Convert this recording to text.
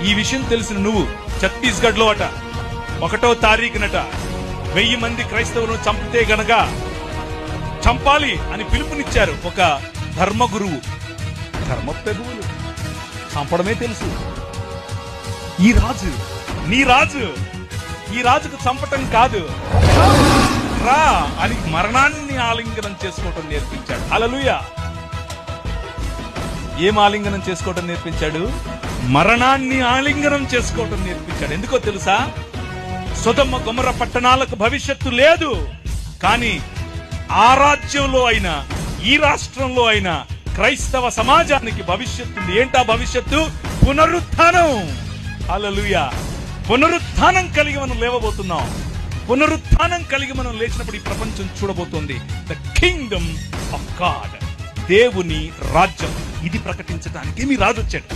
ఈ విషయం తెలిసిన నువ్వు ఛత్తీస్గఢ్ లో 1వ తారీఖునట 1000 మంది క్రైస్తవులను చంపితే గనక చంపాలి అని పిలుపునిచ్చారు ఒక ధర్మ గురువు. ధర్మ ప్రభువులు చంపడమే తెలుసు. ఈ రాజు, నీ రాజు, ఈ రాజుకు చంపటం కాదు, రా అని మరణాన్ని ఆలింగనం చేసుకోవటం నేర్పించాడు. హల్లెలూయా. ఏం ఆలింగనం చేసుకోవటం నేర్పించాడు? మరణాన్ని ఆలింగనం చేసుకోవటం నేర్పించాడు. ఎందుకో తెలుసా? సొదొమ గొమొర్రా పట్టణాలకు భవిష్యత్తు లేదు, కానీ ఆ రాజ్యంలో అయినా ఈ రాష్ట్రంలో అయినా క్రైస్తవ సమాజానికి భవిష్యత్తు ఉంది. ఏంటా భవిష్యత్తు? పునరుత్థానం. హల్లెలూయా. పునరుత్థానం కలిగి మనం లేవబోతున్నాం. పునరుత్థానం కలిగి మనం లేచినప్పుడు ఈ ప్రపంచం చూడబోతోంది ద కింగ్డమ్ ఆఫ్ గాడ్, దేవుని రాజ్యం. ఇది ప్రకటించడానికి మీ రాజు వచ్చాడు.